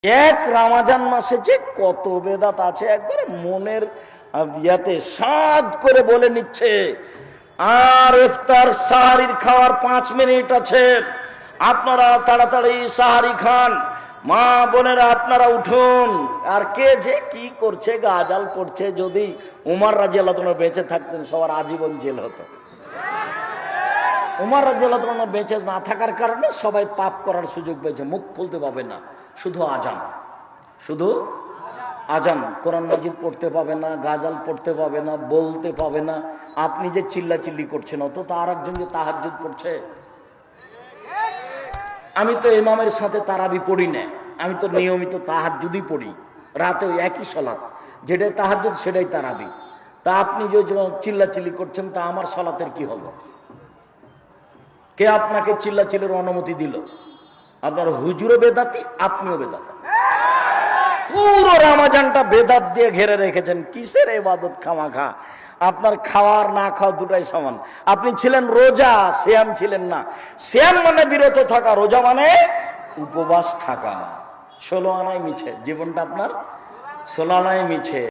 এক রমজান মাসে যে কত বেদাত আছে একবারে মনের ইয়াতে সাদ করে বলে নিচ্ছে। আর ইফতার সাহারির খাওয়ার 5 মিনিট আছে, আপনারা তাড়াতাড়ি সাহারি খান। মা বোনেরা আপনারা উঠুন। আর কে যে কি করছে, গাজাল পড়ছে। যদি উমর রাদিয়াল্লাহু তাআলা বেঁচে থাকতেন সবার আজীবন জেল হতো। উমর রাদিয়াল্লাহু তাআলা বেঁচে না থাকার কারণে সবাই পাপ করার সুযোগ পেয়েছে, মুখ খুলতে পাবে না, শুধু আজান, শুধু আজান। কোরআন মাজিদ পড়তে পাবে না, গাজাল পড়তে পাবে না, বলতে পাবে না। আপনি যে চিল্লাচিল্লি করছেন, অত তো আর একজন যে তাহাজ্জুদ পড়ছে। আমি তো ইমামের সাথে তারাবি পড়ি না, আমি তো নিয়মিত তাহাজ্জুদই পড়ি, রাতে ওই একই সালাত, যেটাই তাহাজ্জুদ সেটাই তারাবি। তা আপনি যে চিল্লাচিল্লি করছেন, তা আমার সালাতের কি হলো? কে আপনাকে চিল্লাচিল্লির অনুমতি দিল? আপনার হুজুরও বেদাতি, আপনিও বেদাতি। পুরো রমজানটা বেদাত দিয়ে ঘেরে রেখেছেন। কিসের ইবাদত খামাখা? আপনার খাওয়ার না খাওয়া দুটাই সমান। আপনি ছিলেন রোজা, সিয়াম ছিলেন না। সিয়াম মানে বিরত থাকা, রোজা মানে উপবাস থাকা। 16 আনায় মিছে জীবনটা আপনার, 16 আনায় মিছে।